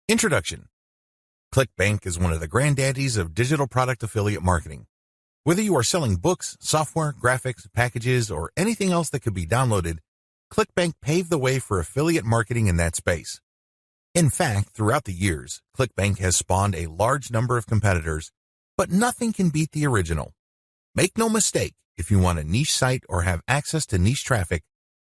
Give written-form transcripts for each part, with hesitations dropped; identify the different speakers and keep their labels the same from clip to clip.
Speaker 1: Introduction. ClickBank is one of the granddaddies of digital product affiliate marketing. Whether you are selling books, software, graphics, packages, or anything else that could be downloaded, ClickBank paved the way for affiliate marketing in that space. In fact, throughout the years, ClickBank has spawned a large number of competitors, but nothing can beat the original. Make no mistake, if you want a niche site or have access to niche traffic,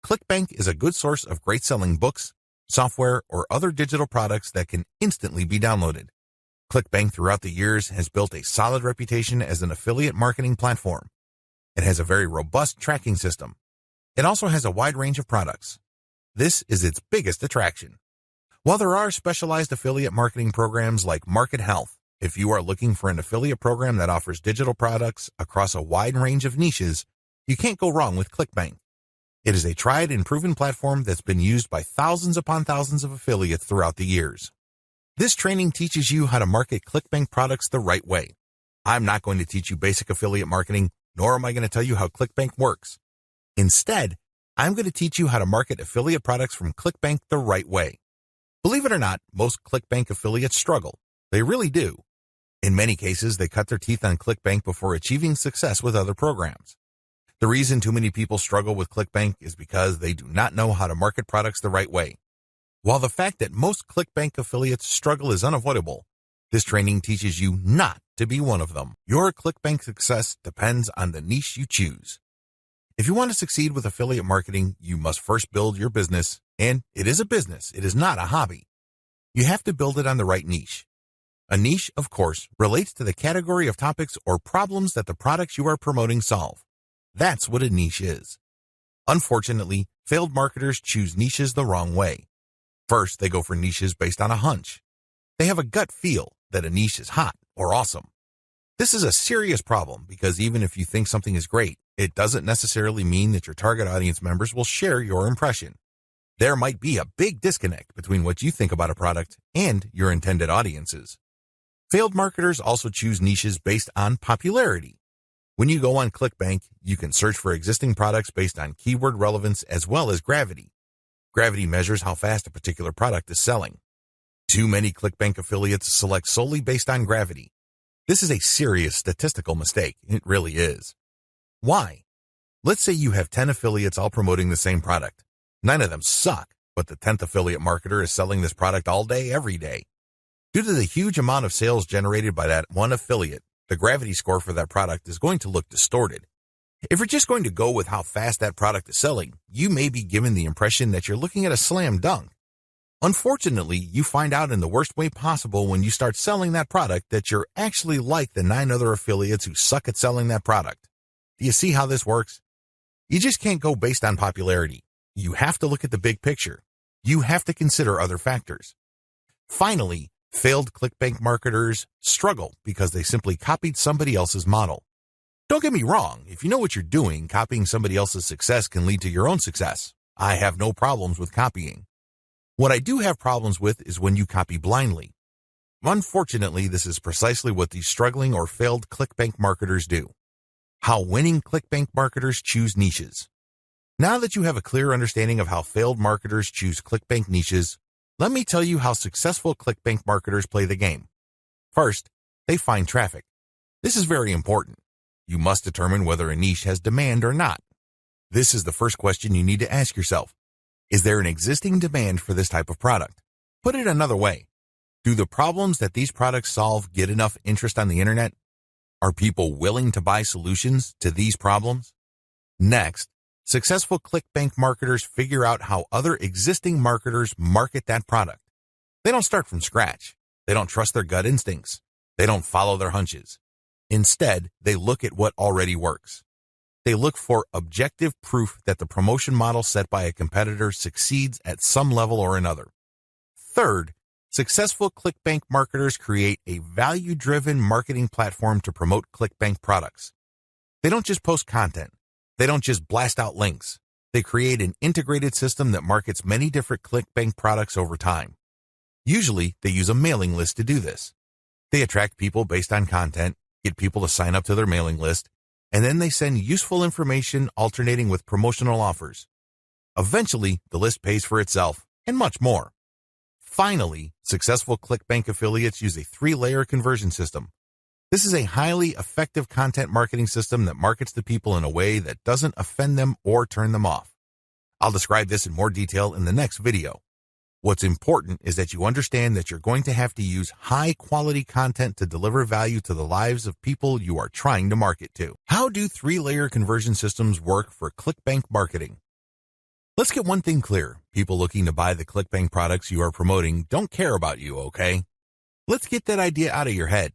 Speaker 1: ClickBank is a good source of great selling books, software, or other digital products that can instantly be downloaded. ClickBank throughout the years has built a solid reputation as an affiliate marketing platform. It has a very robust tracking system. It also has a wide range of products. This is its biggest attraction. While there are specialized affiliate marketing programs like Market Health, if you are looking for an affiliate program that offers digital products across a wide range of niches, you can't go wrong with ClickBank. It is a tried and proven platform that's been used by thousands upon thousands of affiliates throughout the years. This training teaches you how to market ClickBank products the right way. I'm not going to teach you basic affiliate marketing, nor am I going to tell you how ClickBank works. Instead, I'm going to teach you how to market affiliate products from ClickBank the right way. Believe it or not, most ClickBank affiliates struggle. They really do. In many cases, they cut their teeth on ClickBank before achieving success with other programs. The reason too many people struggle with ClickBank is because they do not know how to market products the right way. While the fact that most ClickBank affiliates struggle is unavoidable, this training teaches you not to be one of them. Your ClickBank success depends on the niche you choose. If you want to succeed with affiliate marketing, you must first build your business, and it is a business, it is not a hobby. You have to build it on the right niche. A niche, of course, relates to the category of topics or problems that the products you are promoting solve. That's what a niche is. Unfortunately, failed marketers choose niches the wrong way. First, they go for niches based on a hunch. They have a gut feel that a niche is hot or awesome. This is a serious problem because even if you think something is great, it doesn't necessarily mean that your target audience members will share your impression. There might be a big disconnect between what you think about a product and your intended audiences. Failed marketers also choose niches based on popularity. When you go on ClickBank, you can search for existing products based on keyword relevance as well as gravity. Gravity measures how fast a particular product is selling. Too many ClickBank affiliates select solely based on gravity. This is a serious statistical mistake. It really is. Why? Let's say you have 10 affiliates all promoting the same product. 9 of them suck, but the 10th affiliate marketer is selling this product all day, every day. Due to the huge amount of sales generated by that one affiliate, the gravity score for that product is going to look distorted. If you're just going to go with how fast that product is selling, you may be given the impression that you're looking at a slam dunk. Unfortunately, you find out in the worst way possible when you start selling that product that you're actually like the 9 other affiliates who suck at selling that product. Do you see how this works? You just can't go based on popularity. You have to look at the big picture. You have to consider other factors. Finally, failed ClickBank marketers struggle because they simply copied somebody else's model. Don't get me wrong, if you know what you're doing, copying somebody else's success can lead to your own success. I have no problems with copying. What I do have problems with is when you copy blindly. Unfortunately, this is precisely what these struggling or failed ClickBank marketers do. How winning ClickBank marketers choose niches. Now that you have a clear understanding of how failed marketers choose ClickBank niches, let me tell you how successful ClickBank marketers play the game. First, they find traffic. This is very important. You must determine whether a niche has demand or not. This is the first question you need to ask yourself. Is there an existing demand for this type of product? Put it another way. Do the problems that these products solve get enough interest on the internet? Are people willing to buy solutions to these problems? Next, successful ClickBank marketers figure out how other existing marketers market that product. They don't start from scratch. They don't trust their gut instincts. They don't follow their hunches. Instead, they look at what already works. They look for objective proof that the promotion model set by a competitor succeeds at some level or another. Third, successful ClickBank marketers create a value-driven marketing platform to promote ClickBank products. They don't just post content. They don't just blast out links. They create an integrated system that markets many different ClickBank products over time. Usually, they use a mailing list to do this. They attract people based on content, get people to sign up to their mailing list, and then they send useful information alternating with promotional offers. Eventually, the list pays for itself, and much more. Finally, successful ClickBank affiliates use a 3-layer conversion system. This is a highly effective content marketing system that markets to people in a way that doesn't offend them or turn them off. I'll describe this in more detail in the next video. What's important is that you understand that you're going to have to use high-quality content to deliver value to the lives of people you are trying to market to. How do 3-layer conversion systems work for ClickBank marketing? Let's get one thing clear. People looking to buy the ClickBank products you are promoting don't care about you, okay? Let's get that idea out of your head.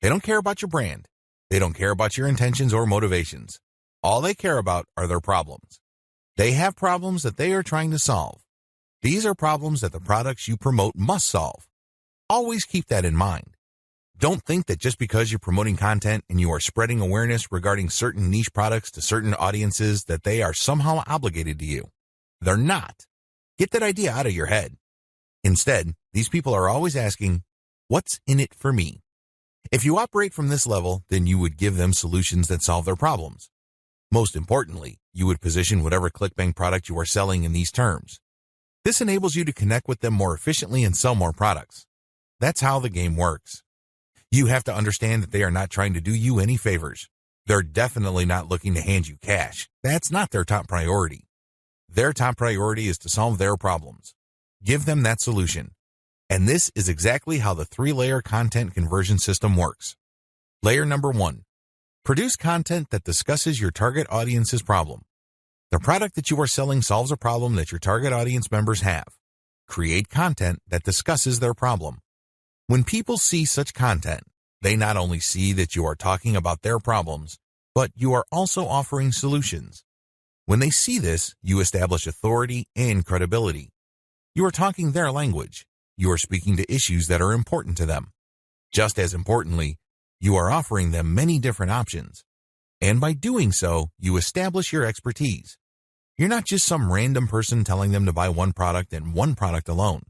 Speaker 1: They don't care about your brand. They don't care about your intentions or motivations. All they care about are their problems. They have problems that they are trying to solve. These are problems that the products you promote must solve. Always keep that in mind. Don't think that just because you're promoting content and you are spreading awareness regarding certain niche products to certain audiences that they are somehow obligated to you. They're not. Get that idea out of your head. Instead, these people are always asking, what's in it for me? If you operate from this level, then you would give them solutions that solve their problems. Most importantly, you would position whatever ClickBank product you are selling in these terms. This enables you to connect with them more efficiently and sell more products. That's how the game works. You have to understand that they are not trying to do you any favors. They're definitely not looking to hand you cash. That's not their top priority. Their top priority is to solve their problems. Give them that solution. And this is exactly how the 3-layer content conversion system works. Layer number 1. Produce content that discusses your target audience's problem. The product that you are selling solves a problem that your target audience members have. Create content that discusses their problem. When people see such content, they not only see that you are talking about their problems, but you are also offering solutions. When they see this, you establish authority and credibility. You are talking their language. You are speaking to issues that are important to them. Just as importantly, you are offering them many different options. And by doing so, you establish your expertise. You're not just some random person telling them to buy one product and one product alone.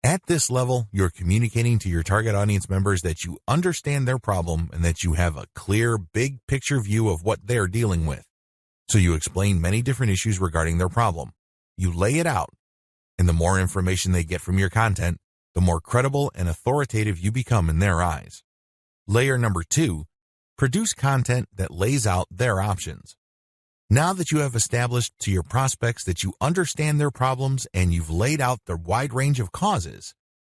Speaker 1: At this level, you're communicating to your target audience members that you understand their problem and that you have a clear, big picture view of what they're dealing with. So you explain many different issues regarding their problem. You lay it out. And the more information they get from your content, the more credible and authoritative you become in their eyes. Layer number 2, produce content that lays out their options. Now that you have established to your prospects that you understand their problems and you've laid out the wide range of causes,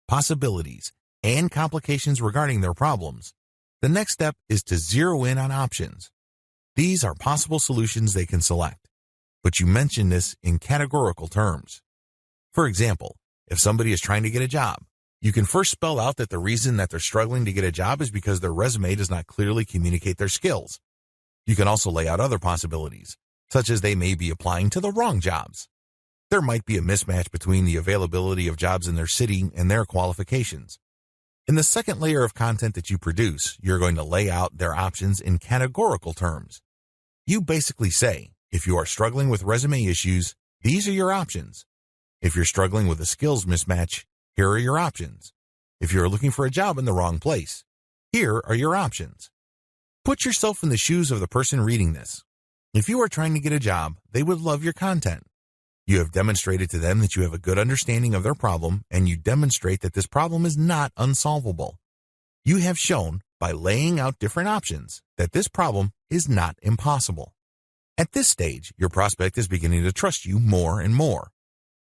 Speaker 1: possibilities, and complications regarding their problems, the next step is to zero in on options. These are possible solutions they can select, but you mention this in categorical terms. For example, if somebody is trying to get a job, you can first spell out that the reason that they're struggling to get a job is because their resume does not clearly communicate their skills. You can also lay out other possibilities, such as they may be applying to the wrong jobs. There might be a mismatch between the availability of jobs in their city and their qualifications. In the second layer of content that you produce, you're going to lay out their options in categorical terms. You basically say, if you are struggling with resume issues, these are your options. If you're struggling with a skills mismatch, here are your options. If you're looking for a job in the wrong place, here are your options. Put yourself in the shoes of the person reading this. If you are trying to get a job, they would love your content. You have demonstrated to them that you have a good understanding of their problem, and you demonstrate that this problem is not unsolvable. You have shown, by laying out different options, that this problem is not impossible. At this stage, your prospect is beginning to trust you more and more.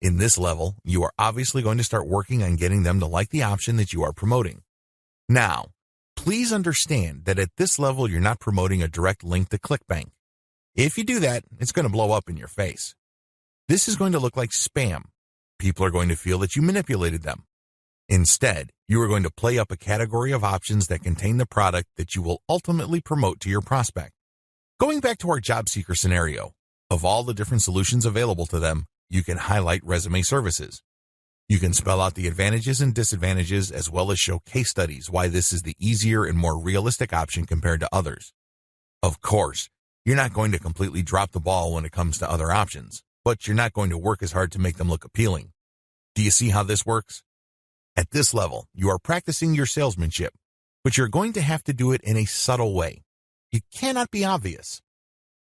Speaker 1: In this level, you are obviously going to start working on getting them to like the option that you are promoting. Now, please understand that at this level, you're not promoting a direct link to ClickBank. If you do that, it's going to blow up in your face. This is going to look like spam. People are going to feel that you manipulated them. Instead, you are going to play up a category of options that contain the product that you will ultimately promote to your prospect. Going back to our job seeker scenario, of all the different solutions available to them, you can highlight resume services. You can spell out the advantages and disadvantages as well as show case studies why this is the easier and more realistic option compared to others. Of course, you're not going to completely drop the ball when it comes to other options, but you're not going to work as hard to make them look appealing. Do you see how this works? At this level, you are practicing your salesmanship, but you're going to have to do it in a subtle way. You cannot be obvious.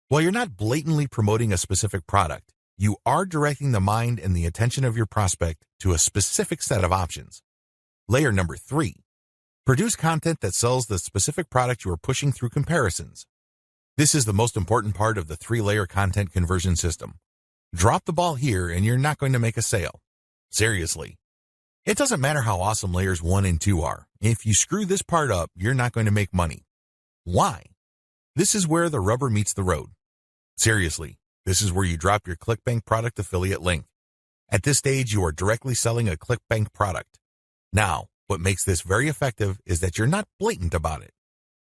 Speaker 1: While you're not blatantly promoting a specific product, You are directing the mind and the attention of your prospect to a specific set of options. Layer number 3. Produce content that sells the specific product you are pushing through comparisons. This is the most important part of the 3-layer content conversion system. Drop the ball here and you're not going to make a sale. Seriously. It doesn't matter how awesome layers 1 and 2 are. If you screw this part up, you're not going to make money. Why? This is where the rubber meets the road. Seriously, this is where you drop your ClickBank product affiliate link. At this stage, you are directly selling a ClickBank product. Now, what makes this very effective is that you're not blatant about it.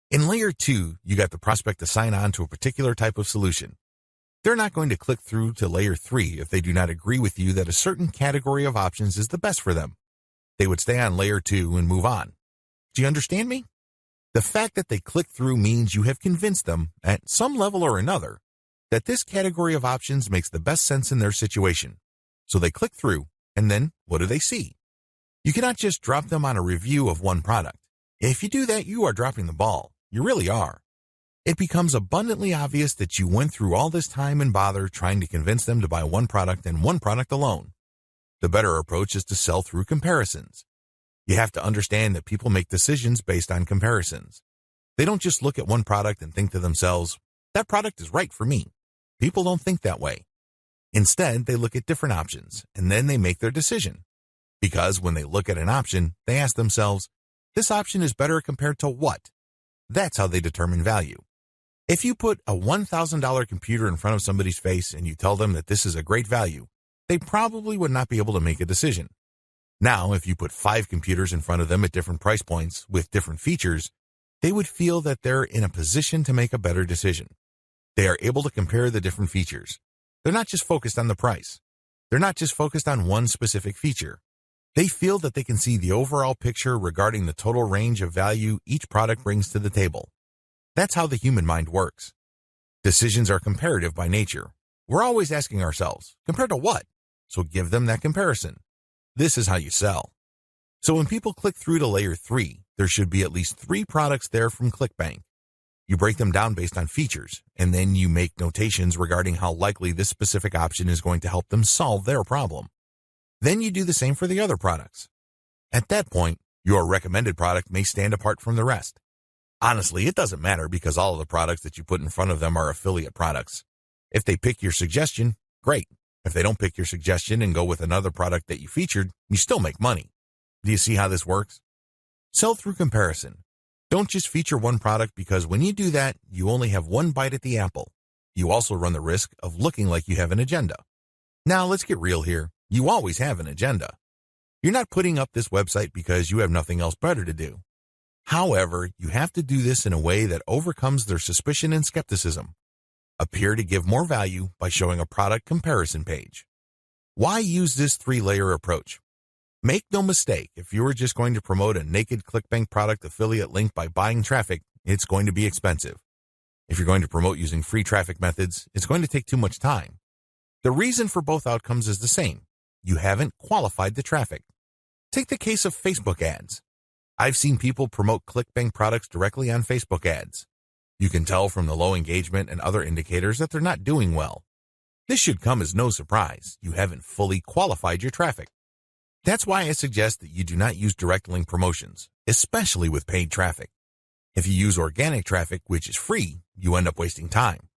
Speaker 1: In layer 2, you got the prospect to sign on to a particular type of solution. They're not going to click through to layer 3 if they do not agree with you that a certain category of options is the best for them. They would stay on layer 2 and move on. Do you understand me? The fact that they click through means you have convinced them, at some level or another, that this category of options makes the best sense in their situation. So they click through, and then what do they see? You cannot just drop them on a review of one product. If you do that, you are dropping the ball. You really are. It becomes abundantly obvious that you went through all this time and bother trying to convince them to buy one product and one product alone. The better approach is to sell through comparisons. You have to understand that people make decisions based on comparisons. They don't just look at one product and think to themselves, that product is right for me. People don't think that way. Instead, they look at different options, and then they make their decision. Because when they look at an option, they ask themselves, this option is better compared to what? That's how they determine value. If you put a $1,000 computer in front of somebody's face and you tell them that this is a great value, they probably would not be able to make a decision. Now, if you put 5 computers in front of them at different price points with different features, they would feel that they're in a position to make a better decision. They are able to compare the different features. They're not just focused on the price. They're not just focused on one specific feature. They feel that they can see the overall picture regarding the total range of value each product brings to the table. That's how the human mind works. Decisions are comparative by nature. We're always asking ourselves, compared to what? So give them that comparison. This is how you sell. So when people click through to layer 3, there should be at least 3 products there from ClickBank. You break them down based on features, and then you make notations regarding how likely this specific option is going to help them solve their problem. Then you do the same for the other products. At that point, your recommended product may stand apart from the rest. Honestly, it doesn't matter because all of the products that you put in front of them are affiliate products. If they pick your suggestion, great. If they don't pick your suggestion and go with another product that you featured, you still make money. Do you see how this works? Sell through comparison. Don't just feature one product because when you do that, you only have one bite at the apple. You also run the risk of looking like you have an agenda. Now, let's get real here. You always have an agenda. You're not putting up this website because you have nothing else better to do. However, you have to do this in a way that overcomes their suspicion and skepticism. Appear to give more value by showing a product comparison page. Why use this 3-layer approach? Make no mistake, if you were just going to promote a naked ClickBank product affiliate link by buying traffic, it's going to be expensive. If you're going to promote using free traffic methods, it's going to take too much time. The reason for both outcomes is the same. You haven't qualified the traffic. Take the case of Facebook ads. I've seen people promote ClickBank products directly on Facebook ads. You can tell from the low engagement and other indicators that they're not doing well. This should come as no surprise. You haven't fully qualified your traffic. That's why I suggest that you do not use direct link promotions, especially with paid traffic. If you use organic traffic, which is free, you end up wasting time.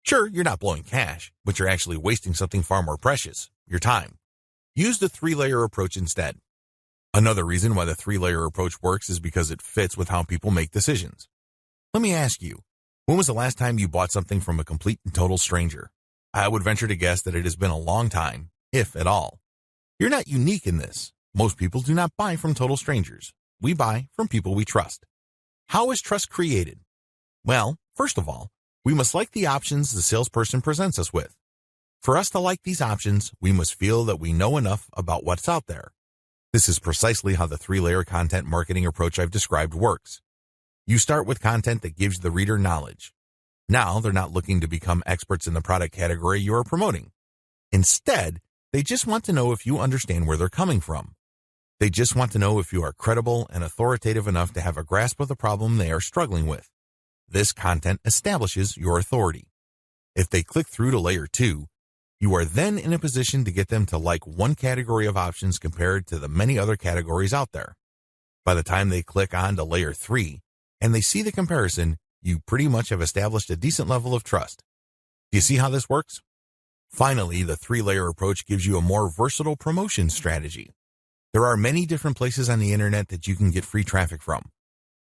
Speaker 1: Sure, you're not blowing cash, but you're actually wasting something far more precious, your time. Use the 3-layer approach instead. Another reason why the 3-layer approach works is because it fits with how people make decisions. Let me ask you, when was the last time you bought something from a complete and total stranger? I would venture to guess that it has been a long time, if at all. You're not unique in this. Most people do not buy from total strangers. We buy from people we trust. How is trust created? Well, first of all, we must like the options the salesperson presents us with. For us to like these options, we must feel that we know enough about what's out there. This is precisely how the 3-layer content marketing approach I've described works. You start with content that gives the reader knowledge. Now they're not looking to become experts in the product category you are promoting. Instead, they just want to know if you understand where they're coming from. They just want to know if you are credible and authoritative enough to have a grasp of the problem they are struggling with. This content establishes your authority. If they click through to layer 2, You are then in a position to get them to like one category of options compared to the many other categories out there. By the time they click on to layer 3 and they see the comparison, you pretty much have established a decent level of trust. Do you see how this works? Finally, the 3-layer approach gives you a more versatile promotion strategy. There are many different places on the internet that you can get free traffic from.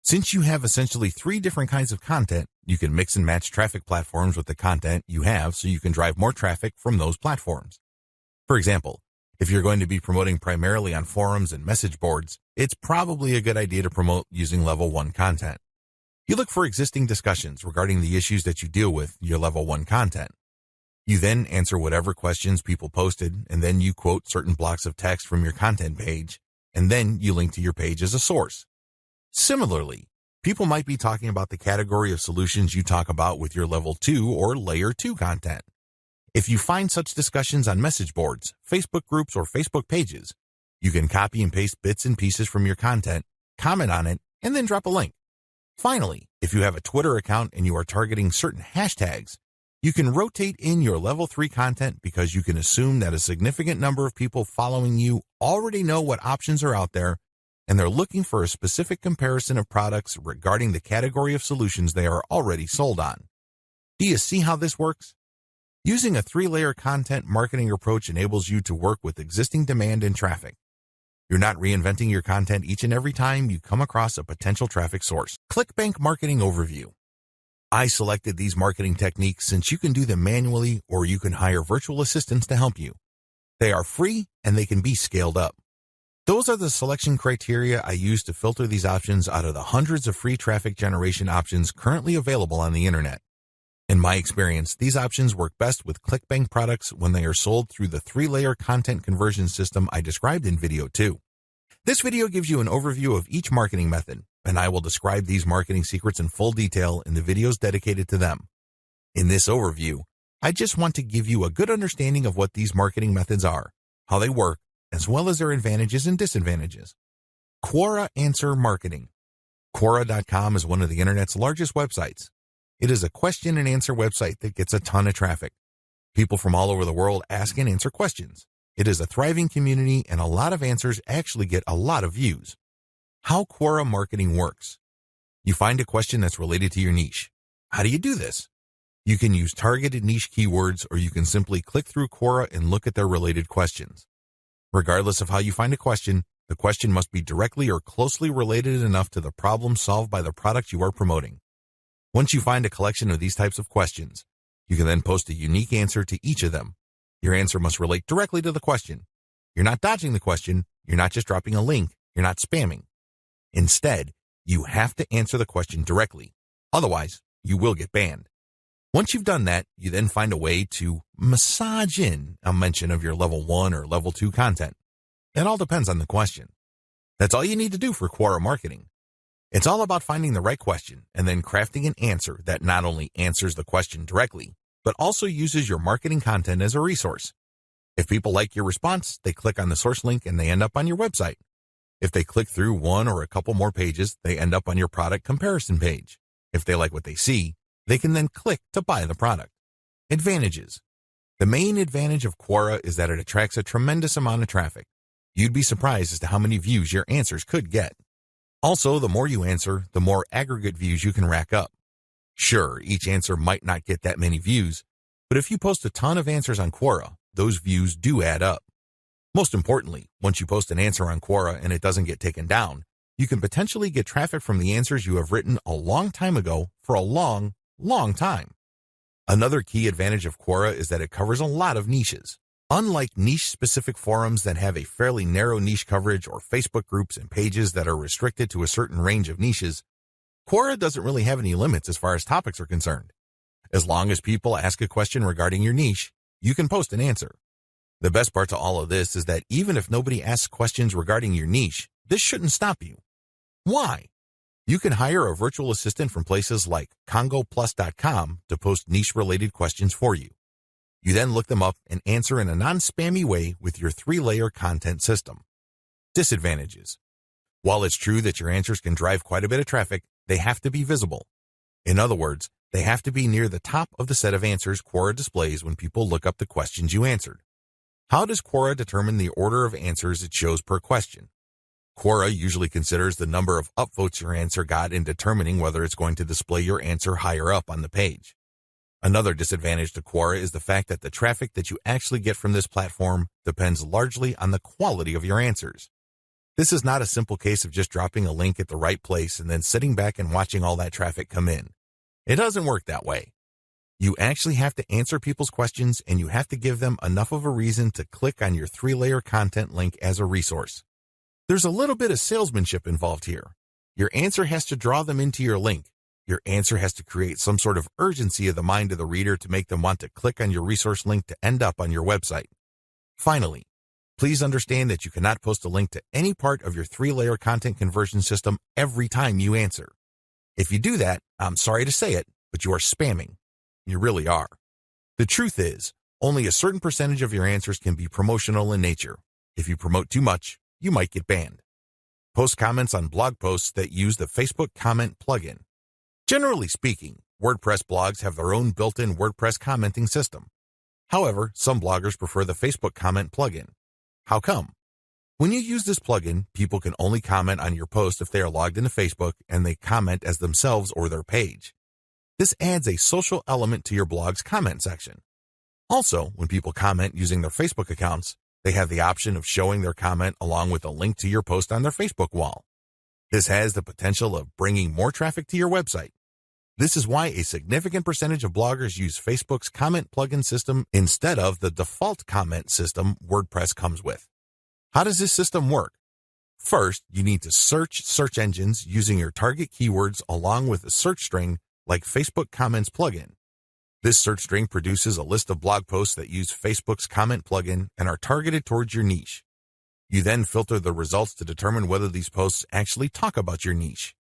Speaker 1: Since you have essentially 3 different kinds of content, you can mix and match traffic platforms with the content you have so you can drive more traffic from those platforms. For example, if you're going to be promoting primarily on forums and message boards, it's probably a good idea to promote using level 1 content. You look for existing discussions regarding the issues that you deal with your level 1 content. You then answer whatever questions people posted, and then you quote certain blocks of text from your content page, and then you link to your page as a source. Similarly, people might be talking about the category of solutions you talk about with your level 2 or layer 2 content. If you find such discussions on message boards, Facebook groups, or Facebook pages, you can copy and paste bits and pieces from your content, comment on it, and then drop a link. Finally, if you have a Twitter account and you are targeting certain hashtags, you can rotate in your level 3 content because you can assume that a significant number of people following you already know what options are out there and they're looking for a specific comparison of products regarding the category of solutions they are already sold on. Do you see how this works? Using a 3-layer content marketing approach enables you to work with existing demand and traffic. You're not reinventing your content each and every time you come across a potential traffic source. ClickBank Marketing Overview. I selected these marketing techniques since you can do them manually or you can hire virtual assistants to help you. They are free and they can be scaled up. Those are the selection criteria I use to filter these options out of the hundreds of free traffic generation options currently available on the internet. In my experience, these options work best with ClickBank products when they are sold through the 3-layer content conversion system I described in video 2. This video gives you an overview of each marketing method, and I will describe these marketing secrets in full detail in the videos dedicated to them. In this overview, I just want to give you a good understanding of what these marketing methods are, how they work, as well as their advantages and disadvantages. Quora Answer Marketing. Quora.com is one of the internet's largest websites. It is a question and answer website that gets a ton of traffic. People from all over the world ask and answer questions. It is a thriving community and a lot of answers actually get a lot of views. How Quora marketing works. You find a question that's related to your niche. How do you do this? You can use targeted niche keywords or you can simply click through Quora and look at their related questions. Regardless of how you find a question, the question must be directly or closely related enough to the problem solved by the product you are promoting. Once you find a collection of these types of questions, you can then post a unique answer to each of them. Your answer must relate directly to the question. You're not dodging the question. You're not just dropping a link. You're not spamming. Instead, you have to answer the question directly. Otherwise, you will get banned. Once you've done that, you then find a way to massage in a mention of your level 1 or level 2 content. It all depends on the question. That's all you need to do for Quora marketing. It's all about finding the right question and then crafting an answer that not only answers the question directly, but also uses your marketing content as a resource. If people like your response, they click on the source link and they end up on your website. If they click through one or a couple more pages, they end up on your product comparison page. If they like what they see, they can then click to buy the product. Advantages. The main advantage of Quora is that it attracts a tremendous amount of traffic. You'd be surprised as to how many views your answers could get. Also, the more you answer, the more aggregate views you can rack up. Sure, each answer might not get that many views, but if you post a ton of answers on Quora, those views do add up. Most importantly, once you post an answer on Quora and it doesn't get taken down, you can potentially get traffic from the answers you have written a long time ago for a long time. Another key advantage of Quora is that it covers a lot of niches. Unlike niche-specific forums that have a fairly narrow niche coverage or Facebook groups and pages that are restricted to a certain range of niches, Quora doesn't really have any limits as far as topics are concerned. As long as people ask a question regarding your niche, you can post an answer. The best part to all of this is that even if nobody asks questions regarding your niche, this shouldn't stop you. Why? You can hire a virtual assistant from places like congoplus.com to post niche-related questions for you. You then look them up and answer in a non-spammy way with your 3-layer content system. Disadvantages. While it's true that your answers can drive quite a bit of traffic, they have to be visible. In other words, They have to be near the top of the set of answers Quora displays when people look up the questions you answered. How does Quora determine the order of answers it shows per question? Quora usually considers the number of upvotes your answer got in determining whether it's going to display your answer higher up on the page. Another disadvantage to Quora is the fact that the traffic that you actually get from this platform depends largely on the quality of your answers. This is not a simple case of just dropping a link at the right place and then sitting back and watching all that traffic come in. It doesn't work that way. You actually have to answer people's questions, and you have to give them enough of a reason to click on your 3-layer content link as a resource. There's a little bit of salesmanship involved here. Your answer has to draw them into your link. Your answer has to create some sort of urgency of the mind of the reader to make them want to click on your resource link to end up on your website. Finally, please understand that you cannot post a link to any part of your 3-layer content conversion system every time you answer. If you do that, I'm sorry to say it, but you are spamming. You really are. The truth is, only a certain percentage of your answers can be promotional in nature. If you promote too much, you might get banned. Post comments on blog posts that use the Facebook comment plugin. Generally speaking, WordPress blogs have their own built-in WordPress commenting system. However, some bloggers prefer the Facebook comment plugin. How come? When you use this plugin, people can only comment on your post if they are logged into Facebook and they comment as themselves or their page. This adds a social element to your blog's comment section. Also, when people comment using their Facebook accounts, they have the option of showing their comment along with a link to your post on their Facebook wall. This has the potential of bringing more traffic to your website. This is why a significant percentage of bloggers use Facebook's comment plugin system instead of the default comment system WordPress comes with. How does this system work? First, you need to search search engines using your target keywords along with a search string like Facebook Comments plugin. This search string produces a list of blog posts that use Facebook's comment plugin and are targeted towards your niche. You then filter the results to determine whether these posts actually talk about your niche.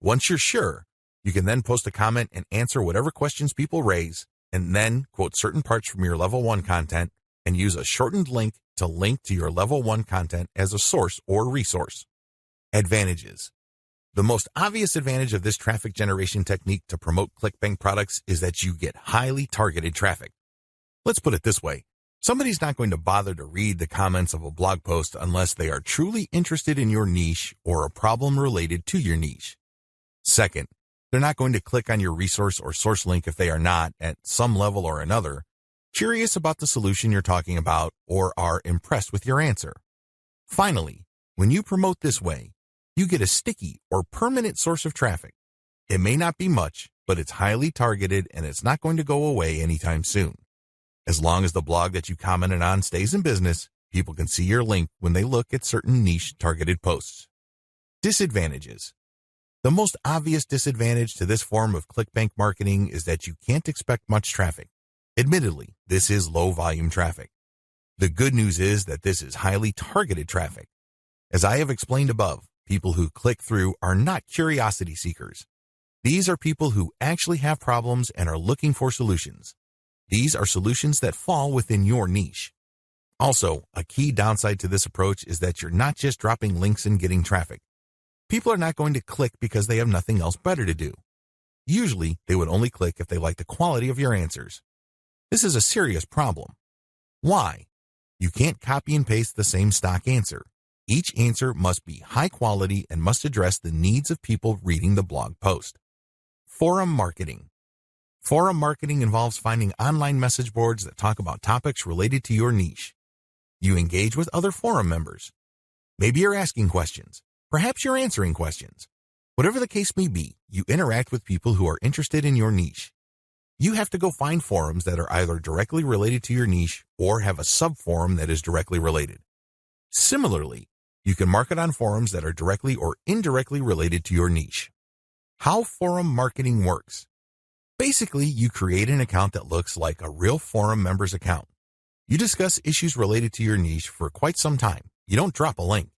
Speaker 1: Once you're sure, you can then post a comment and answer whatever questions people raise, and then quote certain parts from your level 1 content and use a shortened link to link to your level 1 content as a source or resource. Advantages. The most obvious advantage of this traffic generation technique to promote ClickBank products is that you get highly targeted traffic. Let's put it this way. Somebody's not going to bother to read the comments of a blog post unless they are truly interested in your niche or a problem related to your niche. Second, they're not going to click on your resource or source link if they are not, at some level or another, curious about the solution you're talking about or are impressed with your answer. Finally, when you promote this way, you get a sticky or permanent source of traffic. It may not be much, but it's highly targeted and it's not going to go away anytime soon. As long as the blog that you commented on stays in business, people can see your link when they look at certain niche targeted posts. Disadvantages. The most obvious disadvantage to this form of ClickBank marketing is that you can't expect much traffic. Admittedly, this is low volume traffic. The good news is that this is highly targeted traffic. As I have explained above, people who click through are not curiosity seekers. These are people who actually have problems and are looking for solutions. These are solutions that fall within your niche. Also, a key downside to this approach is that you're not just dropping links and getting traffic. People are not going to click because they have nothing else better to do. Usually, they would only click if they like the quality of your answers. This is a serious problem. Why? You can't copy and paste the same stock answer. Each answer must be high quality and must address the needs of people reading the blog post. Forum marketing. Forum marketing involves finding online message boards that talk about topics related to your niche. You engage with other forum members. Maybe you're asking questions. Perhaps you're answering questions. Whatever the case may be, you interact with people who are interested in your niche. You have to go find forums that are either directly related to your niche or have a sub-forum that is directly related. Similarly, you can market on forums that are directly or indirectly related to your niche. How forum marketing works. Basically, you create an account that looks like a real forum member's account. You discuss issues related to your niche for quite some time. You don't drop a link.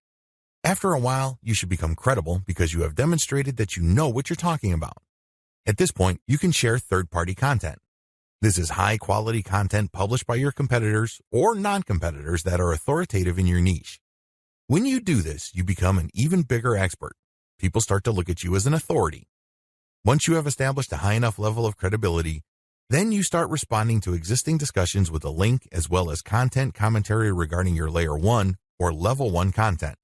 Speaker 1: After a while, you should become credible because you have demonstrated that you know what you're talking about. At this point, you can share third-party content. This is high-quality content published by your competitors or non-competitors that are authoritative in your niche. When you do this, you become an even bigger expert. People start to look at you as an authority. Once you have established a high enough level of credibility, then you start responding to existing discussions with a link as well as content commentary regarding your Layer 1 or Level 1 content.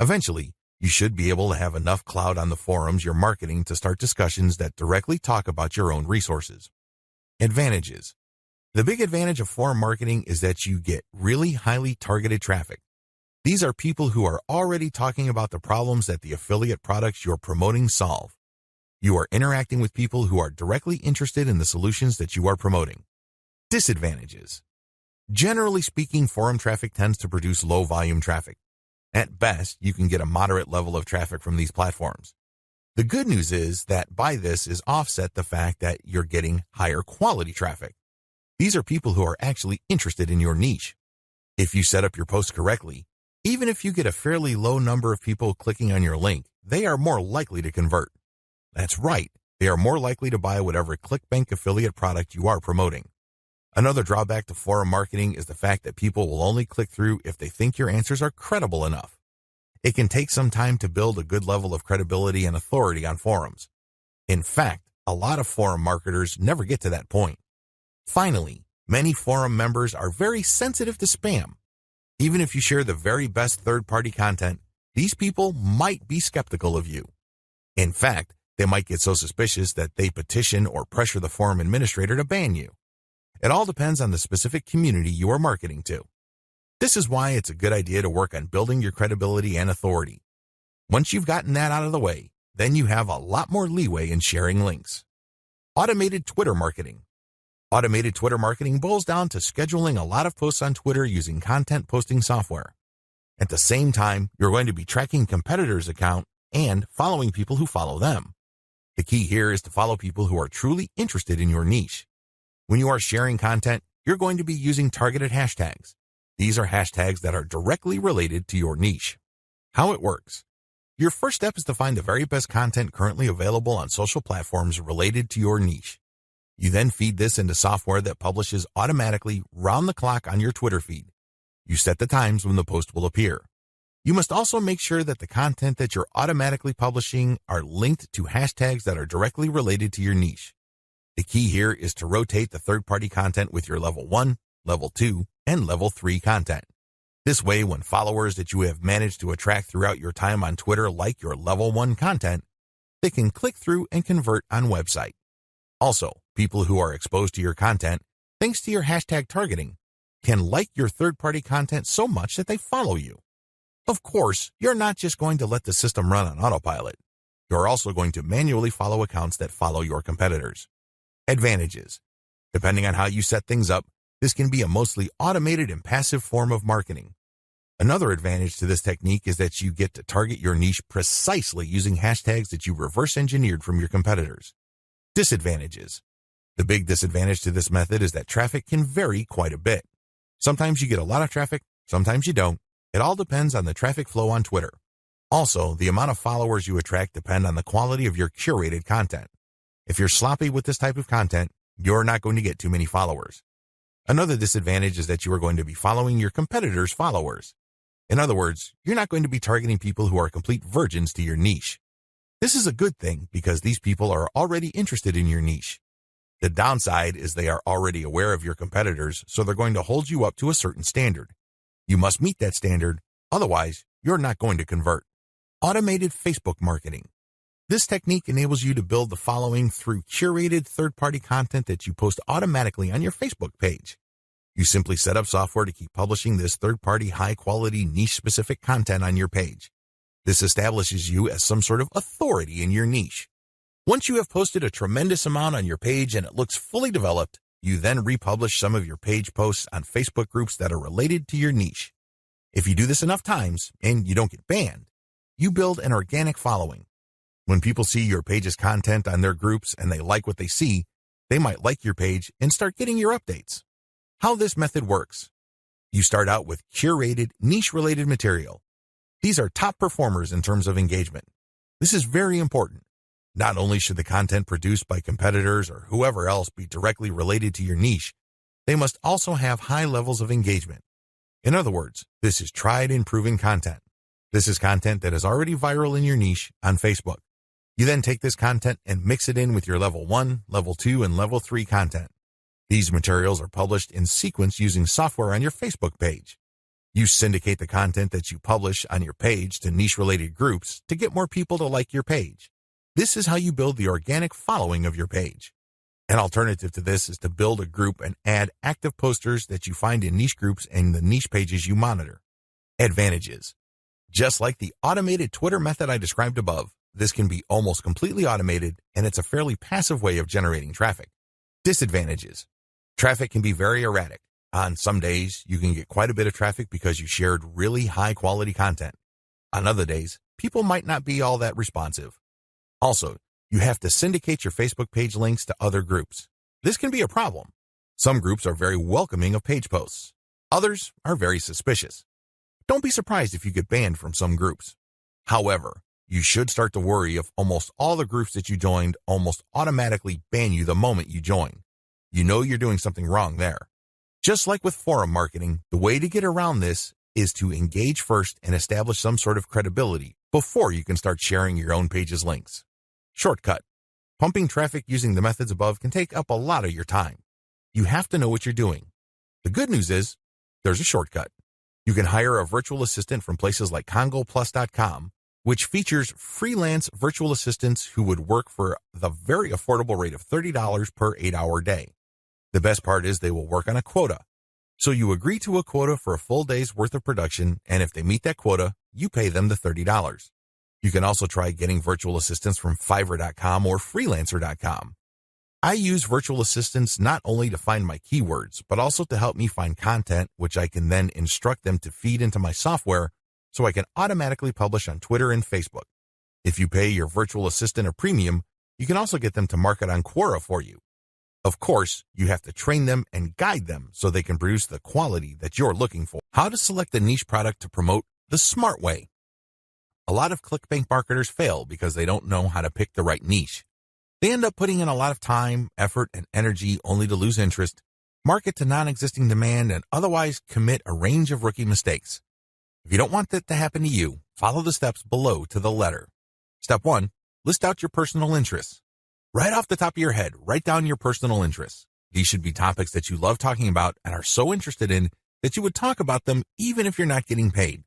Speaker 1: Eventually, you should be able to have enough clout on the forums you're marketing to start discussions that directly talk about your own resources. Advantages. The big advantage of forum marketing is that you get really highly targeted traffic. These are people who are already talking about the problems that the affiliate products you're promoting solve. You are interacting with people who are directly interested in the solutions that you are promoting. Disadvantages. Generally speaking, forum traffic tends to produce low volume traffic. At best, you can get a moderate level of traffic from these platforms. The good news is that by this is offset the fact that you're getting higher quality traffic. These are people who are actually interested in your niche. If you set up your posts correctly, even if you get a fairly low number of people clicking on your link, they are more likely to convert. That's right, they are more likely to buy whatever ClickBank affiliate product you are promoting. Another drawback to forum marketing is the fact that people will only click through if they think your answers are credible enough. It can take some time to build a good level of credibility and authority on forums. In fact, a lot of forum marketers never get to that point. Finally, many forum members are very sensitive to spam. Even if you share the very best third-party content, these people might be skeptical of you. In fact, they might get so suspicious that they petition or pressure the forum administrator to ban you. It all depends on the specific community you are marketing to. This is why it's a good idea to work on building your credibility and authority. Once you've gotten that out of the way, then you have a lot more leeway in sharing links. Automated Twitter marketing. Automated Twitter marketing boils down to scheduling a lot of posts on Twitter using content posting software. At the same time, you're going to be tracking competitors' account and following people who follow them. The key here is to follow people who are truly interested in your niche. When you are sharing content, you're going to be using targeted hashtags. These are hashtags that are directly related to your niche. How it works. Your first step is to find the very best content currently available on social platforms related to your niche. You then feed this into software that publishes automatically round the clock on your Twitter feed. You set the times when the post will appear. You must also make sure that the content that you're automatically publishing are linked to hashtags that are directly related to your niche. The key here is to rotate the third-party content with your Level 1, Level 2, and Level 3 content. This way, when followers that you have managed to attract throughout your time on Twitter like your Level 1 content, they can click through and convert on website. Also, people who are exposed to your content, thanks to your hashtag targeting, can like your third-party content so much that they follow you. Of course, you're not just going to let the system run on autopilot. You're also going to manually follow accounts that follow your competitors. Advantages. Depending on how you set things up, this can be a mostly automated and passive form of marketing. Another advantage to this technique is that you get to target your niche precisely using hashtags that you reverse engineered from your competitors. Disadvantages. The big disadvantage to this method is that traffic can vary quite a bit. Sometimes you get a lot of traffic, sometimes you don't. It all depends on the traffic flow on Twitter. Also, the amount of followers you attract depend on the quality of your curated content. If you're sloppy with this type of content, you're not going to get too many followers. Another disadvantage is that you are going to be following your competitors' followers. In other words, you're not going to be targeting people who are complete virgins to your niche. This is a good thing because these people are already interested in your niche. The downside is they are already aware of your competitors, so they're going to hold you up to a certain standard. You must meet that standard, otherwise you're not going to convert. Automated Facebook marketing. This technique enables you to build the following through curated third-party content that you post automatically on your Facebook page. You simply set up software to keep publishing this third-party high-quality niche-specific content on your page. This establishes you as some sort of authority in your niche. Once you have posted a tremendous amount on your page and it looks fully developed, you then republish some of your page posts on Facebook groups that are related to your niche. If you do this enough times and you don't get banned, you build an organic following. When people see your page's content on their groups and they like what they see, they might like your page and start getting your updates. How this method works. You start out with curated, niche-related material. These are top performers in terms of engagement. This is very important. Not only should the content produced by competitors or whoever else be directly related to your niche, they must also have high levels of engagement. In other words, this is tried and proven content. This is content that is already viral in your niche on Facebook. You then take this content and mix it in with your level 1, level 2, and level 3 content. These materials are published in sequence using software on your Facebook page. You syndicate the content that you publish on your page to niche-related groups to get more people to like your page. This is how you build the organic following of your page. An alternative to this is to build a group and add active posters that you find in niche groups and the niche pages you monitor. Advantages. Just like the automated Twitter method I described above, this can be almost completely automated, and it's a fairly passive way of generating traffic. Disadvantages. Traffic can be very erratic. On some days, you can get quite a bit of traffic because you shared really high-quality content. On other days, people might not be all that responsive. Also, you have to syndicate your Facebook page links to other groups. This can be a problem. Some groups are very welcoming of page posts. Others are very suspicious. Don't be surprised if you get banned from some groups. However, you should start to worry if almost all the groups that you joined almost automatically ban you the moment you join. You know you're doing something wrong there. Just like with forum marketing, the way to get around this is to engage first and establish some sort of credibility before you can start sharing your own page's links. Shortcut. Pumping traffic using the methods above can take up a lot of your time. You have to know what you're doing. The good news is, there's a shortcut. You can hire a virtual assistant from places like CongoPlus.com, which features freelance virtual assistants who would work for the very affordable rate of $30 per 8-hour day. The best part is they will work on a quota. So you agree to a quota for a full day's worth of production, and if they meet that quota, you pay them the $30. You can also try getting virtual assistants from Fiverr.com or Freelancer.com. I use virtual assistants not only to find my keywords, but also to help me find content, which I can then instruct them to feed into my software so I can automatically publish on Twitter and Facebook. If you pay your virtual assistant a premium, you can also get them to market on Quora for you. Of course, you have to train them and guide them so they can produce the quality that you're looking for. How to select a niche product to promote the smart way. A lot of ClickBank marketers fail because they don't know how to pick the right niche. They end up putting in a lot of time, effort, and energy only to lose interest, market to non-existing demand, and otherwise commit a range of rookie mistakes. If you don't want that to happen to you, follow the steps below to the letter. Step 1. List out your personal interests. Right off the top of your head, write down your personal interests. These should be topics that you love talking about and are so interested in that you would talk about them even if you're not getting paid.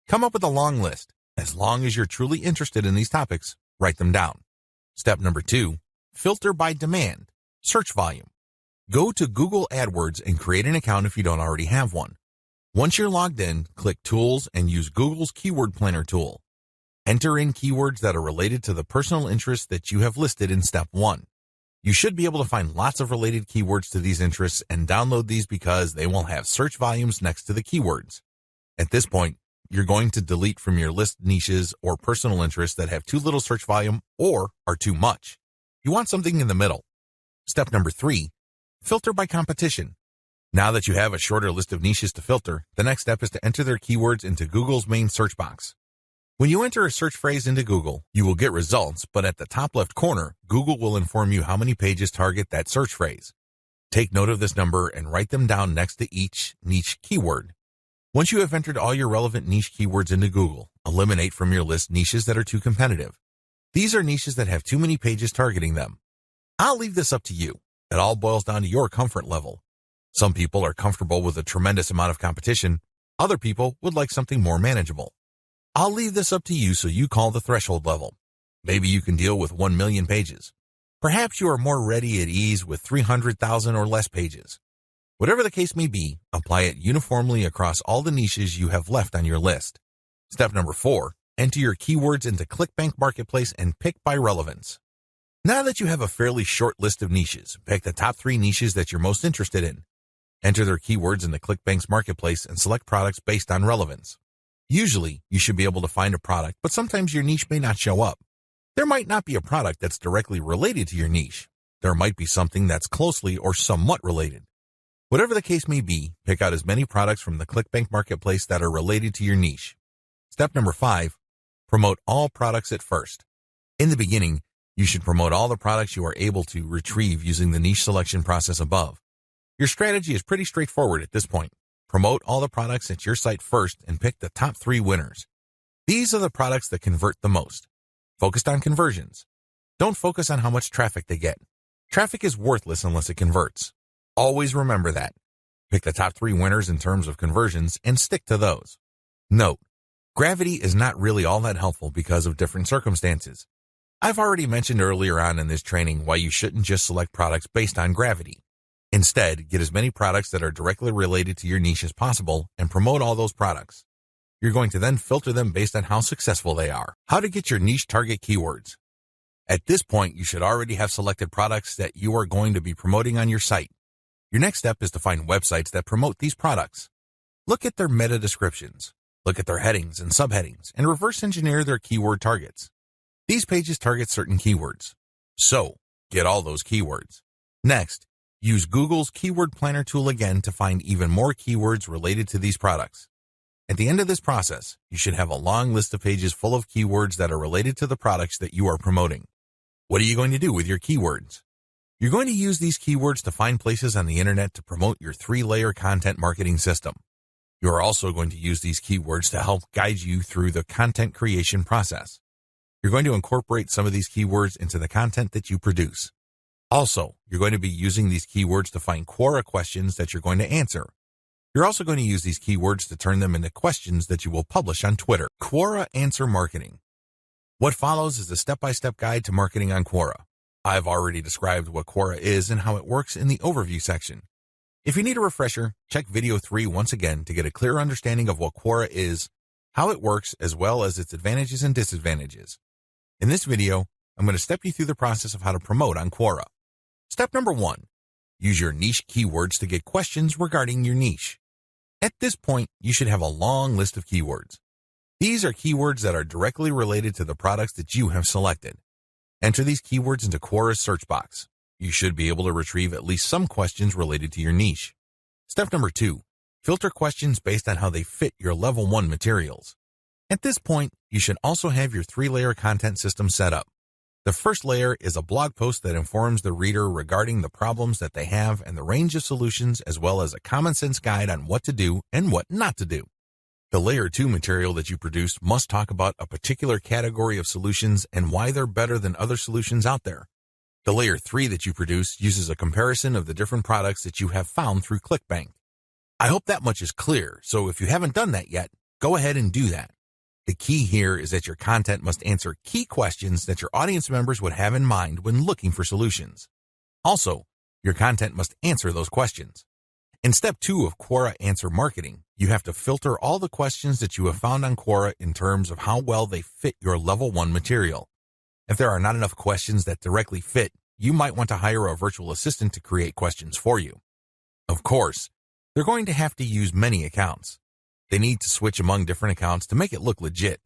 Speaker 1: Come up with a long list. As long as you're truly interested in these topics, write them down. Step number 2, filter by demand, search volume. Go to Google AdWords and create an account if you don't already have one. Once you're logged in, click Tools and use Google's Keyword Planner tool. Enter in keywords that are related to the personal interests that you have listed in Step 1. You should be able to find lots of related keywords to these interests and download these because they will have search volumes next to the keywords. At this point, you're going to delete from your list niches or personal interests that have too little search volume or are too much. You want something in the middle. Step number 3, filter by competition. Now that you have a shorter list of niches to filter, the next step is to enter their keywords into Google's main search box. When you enter a search phrase into Google, you will get results, but at the top left corner, Google will inform you how many pages target that search phrase. Take note of this number and write them down next to each niche keyword. Once you have entered all your relevant niche keywords into Google, eliminate from your list niches that are too competitive. These are niches that have too many pages targeting them. I'll leave this up to you. It all boils down to your comfort level. Some people are comfortable with a tremendous amount of competition. Other people would like something more manageable. I'll leave this up to you so you call the threshold level. Maybe you can deal with 1 million pages. Perhaps you are more ready at ease with 300,000 or less pages. Whatever the case may be, apply it uniformly across all the niches you have left on your list. Step number 4, enter your keywords into ClickBank Marketplace and pick by relevance. Now that you have a fairly short list of niches, pick the top 3 niches that you're most interested in. Enter their keywords into ClickBank's Marketplace and select products based on relevance. Usually, you should be able to find a product, but sometimes your niche may not show up. There might not be a product that's directly related to your niche. There might be something that's closely or somewhat related. Whatever the case may be, pick out as many products from the ClickBank Marketplace that are related to your niche. Step number 5, promote all products at first. In the beginning, you should promote all the products you are able to retrieve using the niche selection process above. Your strategy is pretty straightforward at this point. Promote all the products at your site first and pick the top 3 winners. These are the products that convert the most. Focused on conversions. Don't focus on how much traffic they get. Traffic is worthless unless it converts. Always remember that. Pick the top 3 winners in terms of conversions and stick to those. Note, gravity is not really all that helpful because of different circumstances. I've already mentioned earlier on in this training why you shouldn't just select products based on gravity. Instead, get as many products that are directly related to your niche as possible and promote all those products. You're going to then filter them based on how successful they are. How to get your niche target keywords. At this point, you should already have selected products that you are going to be promoting on your site. Your next step is to find websites that promote these products. Look at their meta descriptions. Look at their headings and subheadings and reverse engineer their keyword targets. These pages target certain keywords. So, get all those keywords. Next, use Google's Keyword Planner tool again to find even more keywords related to these products. At the end of this process, you should have a long list of pages full of keywords that are related to the products that you are promoting. What are you going to do with your keywords? You're going to use these keywords to find places on the internet to promote your 3-layer content marketing system. You are also going to use these keywords to help guide you through the content creation process. You're going to incorporate some of these keywords into the content that you produce. Also, you're going to be using these keywords to find Quora questions that you're going to answer. You're also going to use these keywords to turn them into questions that you will publish on Twitter. Quora Answer Marketing. What follows is a step-by-step guide to marketing on Quora. I've already described what Quora is and how it works in the overview section. If you need a refresher, check video 3 once again to get a clear understanding of what Quora is, how it works, as well as its advantages and disadvantages. In this video, I'm going to step you through the process of how to promote on Quora. Step number 1. Use your niche keywords to get questions regarding your niche. At this point, you should have a long list of keywords. These are keywords that are directly related to the products that you have selected. Enter these keywords into Quora's search box. You should be able to retrieve at least some questions related to your niche. Step number 2. Filter questions based on how they fit your level 1 materials. At this point, you should also have your 3-layer content system set up. The first layer is a blog post that informs the reader regarding the problems that they have and the range of solutions, as well as a common sense guide on what to do and what not to do. The layer 2 material that you produce must talk about a particular category of solutions and why they're better than other solutions out there. The layer 3 that you produce uses a comparison of the different products that you have found through ClickBank. I hope that much is clear, so if you haven't done that yet, go ahead and do that. The key here is that your content must answer key questions that your audience members would have in mind when looking for solutions. Also, your content must answer those questions. In step 2 of Quora Answer Marketing, you have to filter all the questions that you have found on Quora in terms of how well they fit your level 1 material. If there are not enough questions that directly fit, you might want to hire a virtual assistant to create questions for you. Of course, they're going to have to use many accounts. They need to switch among different accounts to make it look legit.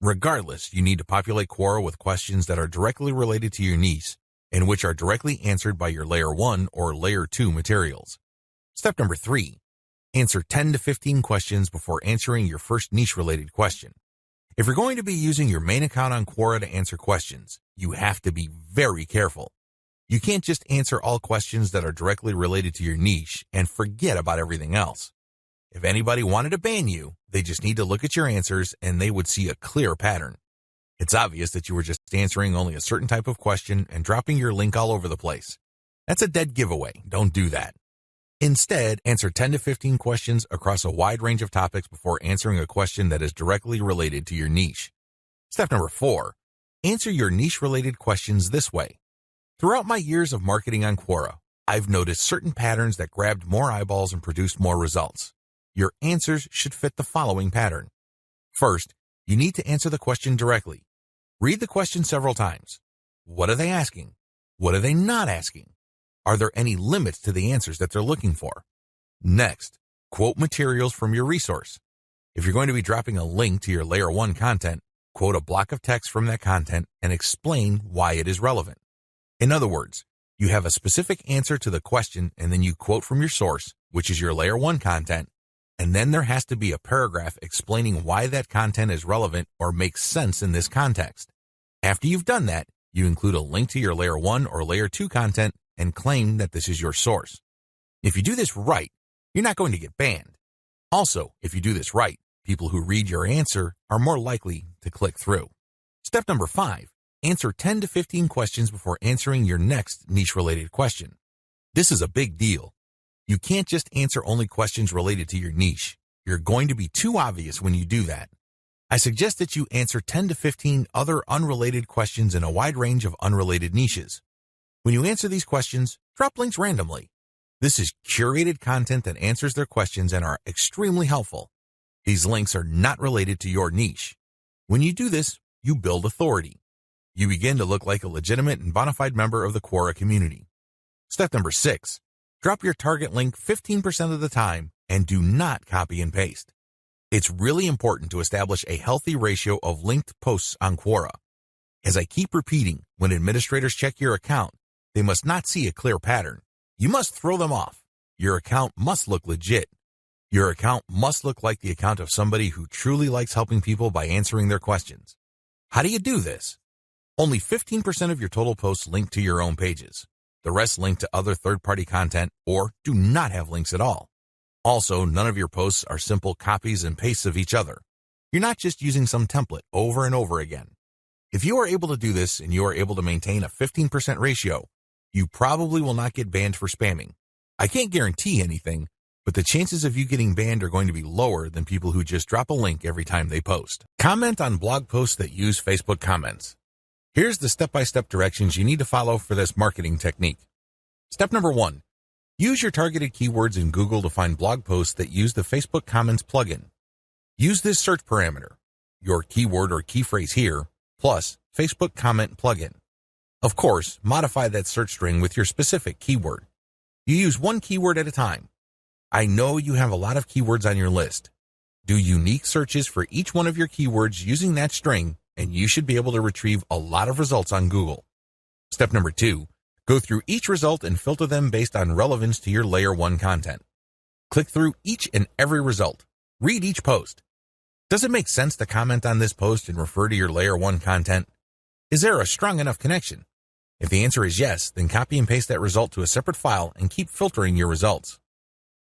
Speaker 1: Regardless, you need to populate Quora with questions that are directly related to your niche and which are directly answered by your layer 1 or layer 2 materials. Step number 3. Answer 10 to 15 questions before answering your first niche-related question. If you're going to be using your main account on Quora to answer questions, you have to be very careful. You can't just answer all questions that are directly related to your niche and forget about everything else. If anybody wanted to ban you, they just need to look at your answers and they would see a clear pattern. It's obvious that you were just answering only a certain type of question and dropping your link all over the place. That's a dead giveaway. Don't do that. Instead, answer 10 to 15 questions across a wide range of topics before answering a question that is directly related to your niche. Step number 4. Answer your niche-related questions this way. Throughout my years of marketing on Quora, I've noticed certain patterns that grabbed more eyeballs and produced more results. Your answers should fit the following pattern. First, you need to answer the question directly. Read the question several times. What are they asking? What are they not asking? Are there any limits to the answers that they're looking for? Next, quote materials from your resource. If you're going to be dropping a link to your layer 1 content, quote a block of text from that content and explain why it is relevant. In other words, you have a specific answer to the question and then you quote from your source, which is your layer 1 content, and then there has to be a paragraph explaining why that content is relevant or makes sense in this context. After you've done that, you include a link to your layer 1 or layer 2 content and claim that this is your source. If you do this right, you're not going to get banned. Also, if you do this right, people who read your answer are more likely to click through. Step number 5. Answer 10 to 15 questions before answering your next niche-related question. This is a big deal. You can't just answer only questions related to your niche. You're going to be too obvious when you do that. I suggest that you answer 10 to 15 other unrelated questions in a wide range of unrelated niches. When you answer these questions, drop links randomly. This is curated content that answers their questions and are extremely helpful. These links are not related to your niche. When you do this, you build authority. You begin to look like a legitimate and bona fide member of the Quora community. Step number 6, drop your target link 15% of the time and do not copy and paste. It's really important to establish a healthy ratio of linked posts on Quora. As I keep repeating, when administrators check your account, they must not see a clear pattern. You must throw them off. Your account must look legit. Your account must look like the account of somebody who truly likes helping people by answering their questions. How do you do this? Only 15% of your total posts link to your own pages. The rest link to other third-party content or do not have links at all. Also, none of your posts are simple copies and pastes of each other. You're not just using some template over and over again. If you are able to do this and you are able to maintain a 15% ratio, you probably will not get banned for spamming. I can't guarantee anything, but the chances of you getting banned are going to be lower than people who just drop a link every time they post. Comment on blog posts that use Facebook comments. Here's the step-by-step directions you need to follow for this marketing technique. Step number 1. Use your targeted keywords in Google to find blog posts that use the Facebook Comments plugin. Use this search parameter, your keyword or key phrase here, plus Facebook Comment plugin. Of course, modify that search string with your specific keyword. You use one keyword at a time. I know you have a lot of keywords on your list. Do unique searches for each one of your keywords using that string, and you should be able to retrieve a lot of results on Google. Step number 2, go through each result and filter them based on relevance to your Layer 1 content. Click through each and every result. Read each post. Does it make sense to comment on this post and refer to your Layer 1 content? Is there a strong enough connection? If the answer is yes, then copy and paste that result to a separate file and keep filtering your results.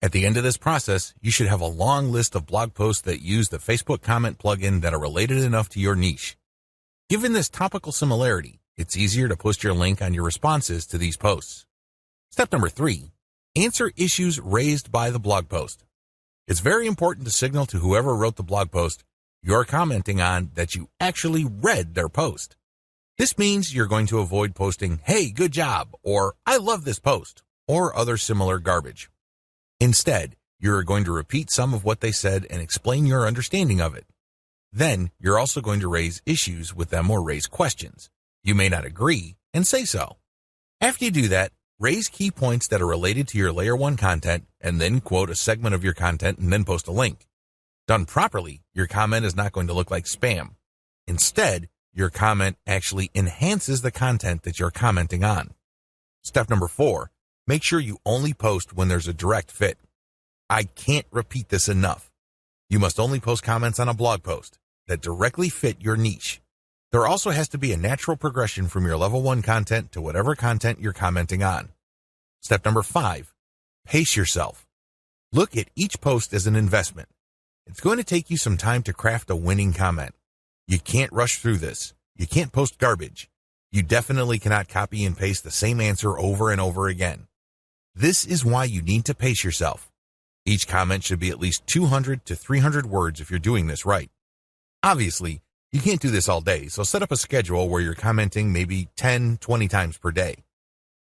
Speaker 1: At the end of this process, you should have a long list of blog posts that use the Facebook Comment plugin that are related enough to your niche. Given this topical similarity, it's easier to post your link on your responses to these posts. Step number 3, answer issues raised by the blog post. It's very important to signal to whoever wrote the blog post you're commenting on that you actually read their post. This means you're going to avoid posting, "Hey, good job," or "I love this post," or other similar garbage. Instead, you're going to repeat some of what they said and explain your understanding of it. Then, you're also going to raise issues with them or raise questions. You may not agree, and say so. After you do that, raise key points that are related to your Layer 1 content, and then quote a segment of your content and then post a link. Done properly, your comment is not going to look like spam. Instead, your comment actually enhances the content that you're commenting on. Step number 4, make sure you only post when there's a direct fit. I can't repeat this enough. You must only post comments on a blog post that directly fit your niche. There also has to be a natural progression from your level 1 content to whatever content you're commenting on. Step number 5, pace yourself. Look at each post as an investment. It's going to take you some time to craft a winning comment. You can't rush through this. You can't post garbage. You definitely cannot copy and paste the same answer over and over again. This is why you need to pace yourself. Each comment should be at least 200 to 300 words if you're doing this right. Obviously, you can't do this all day, so set up a schedule where you're commenting maybe 10, 20 times per day.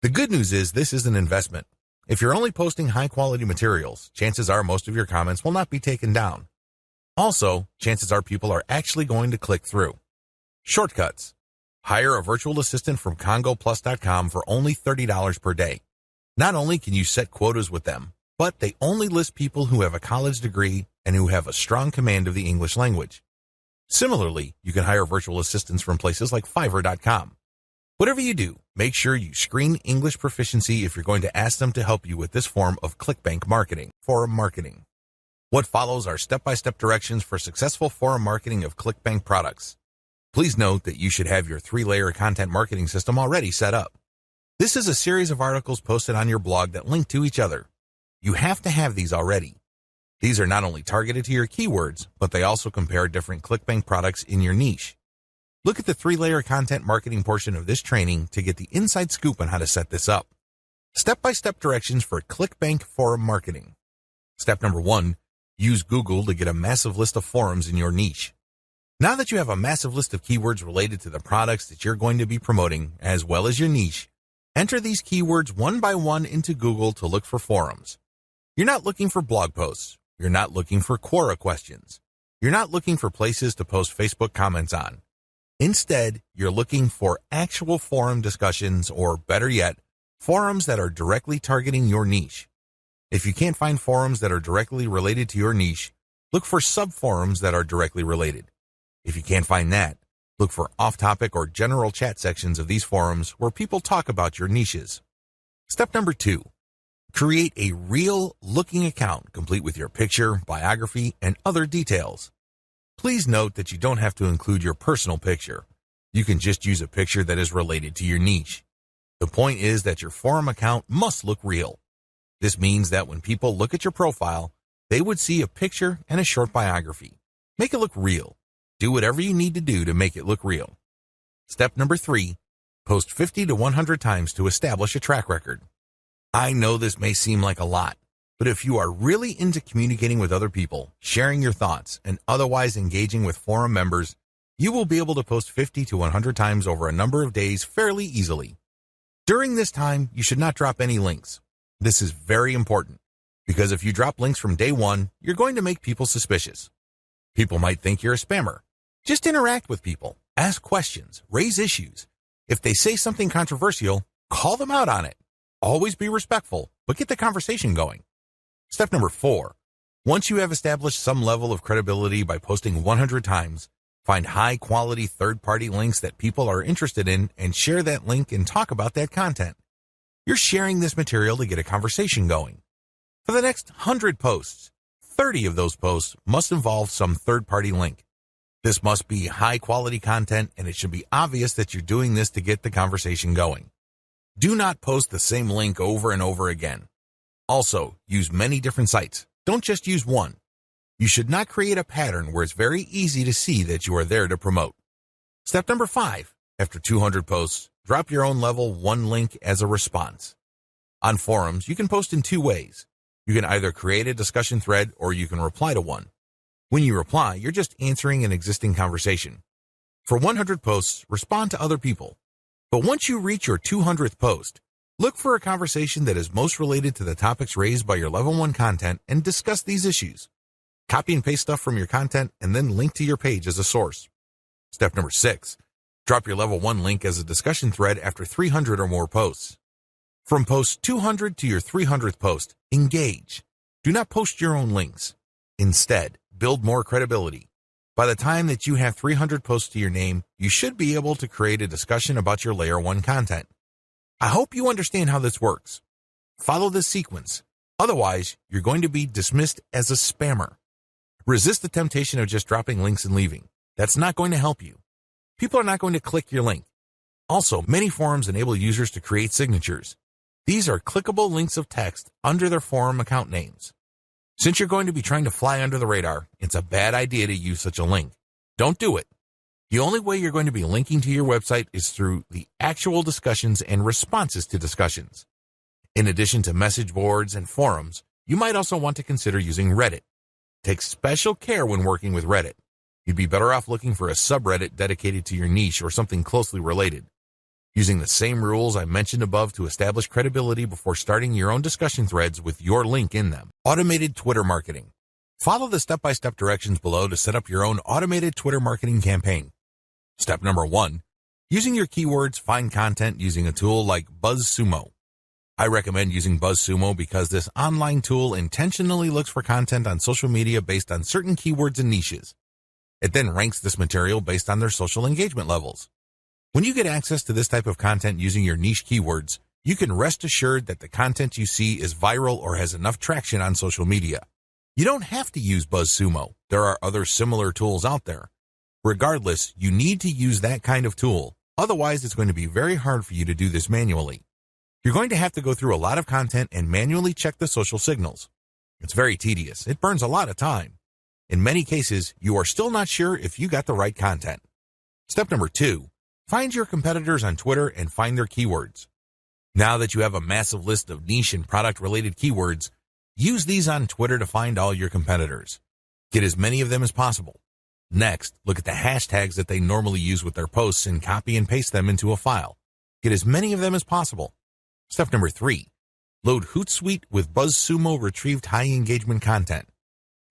Speaker 1: The good news is this is an investment. If you're only posting high-quality materials, chances are most of your comments will not be taken down. Also, chances are people are actually going to click through. Shortcuts. Hire a virtual assistant from CongoPlus.com for only $30 per day. Not only can you set quotas with them, but they only list people who have a college degree and who have a strong command of the English language. Similarly, you can hire virtual assistants from places like Fiverr.com. Whatever you do, make sure you screen English proficiency if you're going to ask them to help you with this form of ClickBank marketing, forum marketing. What follows are step-by-step directions for successful forum marketing of ClickBank products. Please note that you should have your 3-layer content marketing system already set up. This is a series of articles posted on your blog that link to each other. You have to have these already. These are not only targeted to your keywords, but they also compare different ClickBank products in your niche. Look at the 3-layer content marketing portion of this training to get the inside scoop on how to set this up. Step-by-step directions for ClickBank forum marketing. Step number 1, use Google to get a massive list of forums in your niche. Now that you have a massive list of keywords related to the products that you're going to be promoting, as well as your niche, enter these keywords one by one into Google to look for forums. You're not looking for blog posts. You're not looking for Quora questions. You're not looking for places to post Facebook comments on. Instead, you're looking for actual forum discussions, or better yet, forums that are directly targeting your niche. If you can't find forums that are directly related to your niche, look for sub-forums that are directly related. If you can't find that, look for off-topic or general chat sections of these forums where people talk about your niches. Step number 2, create a real-looking account complete with your picture, biography, and other details. Please note that you don't have to include your personal picture. You can just use a picture that is related to your niche. The point is that your forum account must look real. This means that when people look at your profile, they would see a picture and a short biography. Make it look real. Do whatever you need to do to make it look real. Step number 3, post 50 to 100 times to establish a track record. I know this may seem like a lot, but if you are really into communicating with other people, sharing your thoughts, and otherwise engaging with forum members, you will be able to post 50 to 100 times over a number of days fairly easily. During this time, you should not drop any links. This is very important, because if you drop links from day 1, you're going to make people suspicious. People might think you're a spammer. Just interact with people, ask questions, raise issues. If they say something controversial, call them out on it. Always be respectful, but get the conversation going. Step number 4, once you have established some level of credibility by posting 100 times, find high-quality third-party links that people are interested in and share that link and talk about that content. You're sharing this material to get a conversation going. For the next 100 posts, 30 of those posts must involve some third-party link. This must be high-quality content, and it should be obvious that you're doing this to get the conversation going. Do not post the same link over and over again. Also, use many different sites. Don't just use one. You should not create a pattern where it's very easy to see that you are there to promote. Step number 5, after 200 posts, drop your own level 1 link as a response. On forums, you can post in 2 ways. You can either create a discussion thread or you can reply to one. When you reply, you're just answering an existing conversation. For 100 posts, respond to other people. But once you reach your 200th post, look for a conversation that is most related to the topics raised by your level 1 content and discuss these issues. Copy and paste stuff from your content and then link to your page as a source. Step number 6, drop your level 1 link as a discussion thread after 300 or more posts. From post 200 to your 300th post, engage. Do not post your own links. Instead, build more credibility. By the time that you have 300 posts to your name, you should be able to create a discussion about your layer 1 content. I hope you understand how this works. Follow this sequence. Otherwise, you're going to be dismissed as a spammer. Resist the temptation of just dropping links and leaving. That's not going to help you. People are not going to click your link. Also, many forums enable users to create signatures. These are clickable links of text under their forum account names. Since you're going to be trying to fly under the radar, it's a bad idea to use such a link. Don't do it. The only way you're going to be linking to your website is through the actual discussions and responses to discussions. In addition to message boards and forums, you might also want to consider using Reddit. Take special care when working with Reddit. You'd be better off looking for a subreddit dedicated to your niche or something closely related. Using the same rules I mentioned above to establish credibility before starting your own discussion threads with your link in them. Automated Twitter marketing. Follow the step-by-step directions below to set up your own automated Twitter marketing campaign. Step number 1, using your keywords, find content using a tool like BuzzSumo. I recommend using BuzzSumo because this online tool intentionally looks for content on social media based on certain keywords and niches. It then ranks this material based on their social engagement levels. When you get access to this type of content using your niche keywords, you can rest assured that the content you see is viral or has enough traction on social media. You don't have to use BuzzSumo. There are other similar tools out there. Regardless, you need to use that kind of tool. Otherwise, it's going to be very hard for you to do this manually. You're going to have to go through a lot of content and manually check the social signals. It's very tedious. It burns a lot of time. In many cases, you are still not sure if you got the right content. Step number 2, find your competitors on Twitter and find their keywords. Now that you have a massive list of niche and product-related keywords, use these on Twitter to find all your competitors. Get as many of them as possible. Next, look at the hashtags that they normally use with their posts and copy and paste them into a file. Get as many of them as possible. Step number 3, load Hootsuite with BuzzSumo retrieved high engagement content.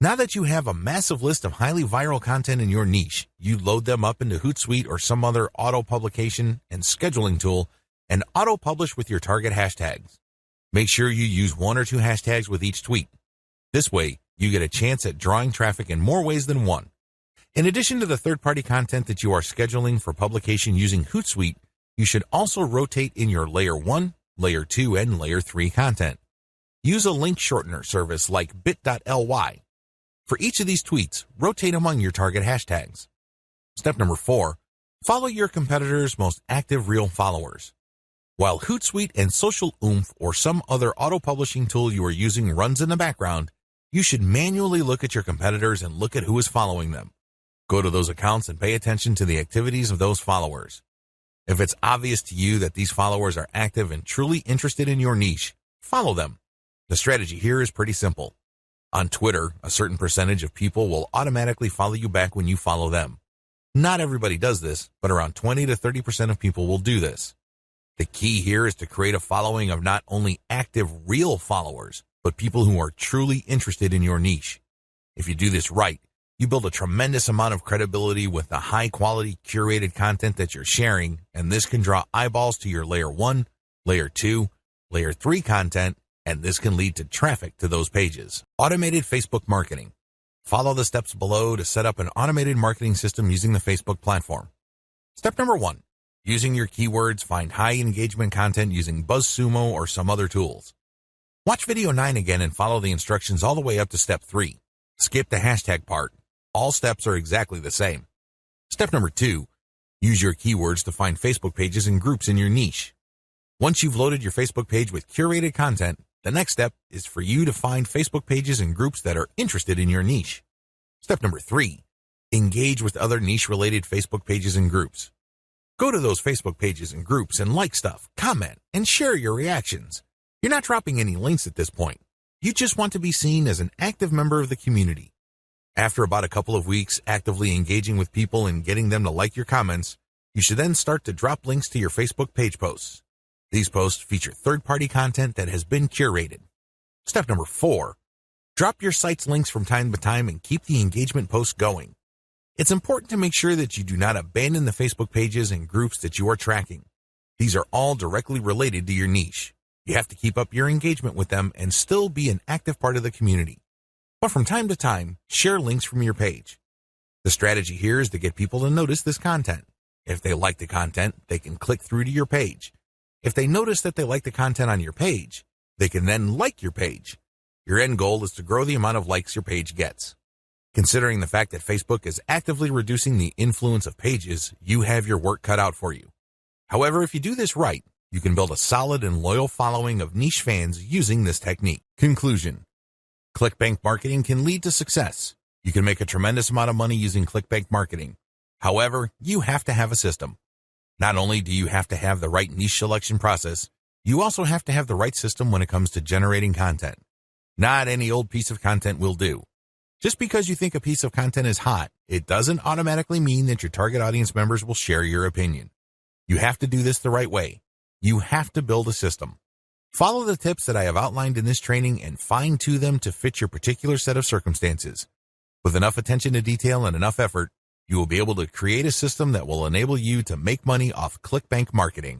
Speaker 1: Now that you have a massive list of highly viral content in your niche, you load them up into Hootsuite or some other auto-publication and scheduling tool and auto-publish with your target hashtags. Make sure you use 1 or 2 hashtags with each tweet. This way, you get a chance at drawing traffic in more ways than one. In addition to the third-party content that you are scheduling for publication using Hootsuite, you should also rotate in your Layer 1, Layer 2, and Layer 3 content. Use a link shortener service like bit.ly. For each of these tweets, rotate among your target hashtags. Step number 4, follow your competitors' most active real followers. While Hootsuite and Social Oomph or some other auto-publishing tool you are using runs in the background, you should manually look at your competitors and look at who is following them. Go to those accounts and pay attention to the activities of those followers. If it's obvious to you that these followers are active and truly interested in your niche, follow them. The strategy here is pretty simple. On Twitter, a certain percentage of people will automatically follow you back when you follow them. Not everybody does this, but around 20 to 30% of people will do this. The key here is to create a following of not only active real followers, but people who are truly interested in your niche. If you do this right, you build a tremendous amount of credibility with the high-quality curated content that you're sharing, and this can draw eyeballs to your Layer 1, Layer 2, Layer 3 content, and this can lead to traffic to those pages. Automated Facebook marketing. Follow the steps below to set up an automated marketing system using the Facebook platform. Step number 1, using your keywords, find high engagement content using BuzzSumo or some other tools. Watch video 9 again and follow the instructions all the way up to step 3. Skip the hashtag part. All steps are exactly the same. Step number 2, use your keywords to find Facebook pages and groups in your niche. Once you've loaded your Facebook page with curated content, the next step is for you to find Facebook pages and groups that are interested in your niche. Step number 3, engage with other niche-related Facebook pages and groups. Go to those Facebook pages and groups and like stuff, comment, and share your reactions. You're not dropping any links at this point. You just want to be seen as an active member of the community. After about a couple of weeks actively engaging with people and getting them to like your comments, you should then start to drop links to your Facebook page posts. These posts feature third-party content that has been curated. Step number 4, drop your site's links from time to time and keep the engagement posts going. It's important to make sure that you do not abandon the Facebook pages and groups that you are tracking. These are all directly related to your niche. You have to keep up your engagement with them and still be an active part of the community. But from time to time, share links from your page. The strategy here is to get people to notice this content. If they like the content, they can click through to your page. If they notice that they like the content on your page, they can then like your page. Your end goal is to grow the amount of likes your page gets. Considering the fact that Facebook is actively reducing the influence of pages, you have your work cut out for you. However, if you do this right, you can build a solid and loyal following of niche fans using this technique. Conclusion. ClickBank marketing can lead to success. You can make a tremendous amount of money using ClickBank marketing. However, you have to have a system. Not only do you have to have the right niche selection process, you also have to have the right system when it comes to generating content. Not any old piece of content will do. Just because you think a piece of content is hot, it doesn't automatically mean that your target audience members will share your opinion. You have to do this the right way. You have to build a system. Follow the tips that I have outlined in this training and fine-tune them to fit your particular set of circumstances. With enough attention to detail and enough effort, you will be able to create a system that will enable you to make money off ClickBank marketing.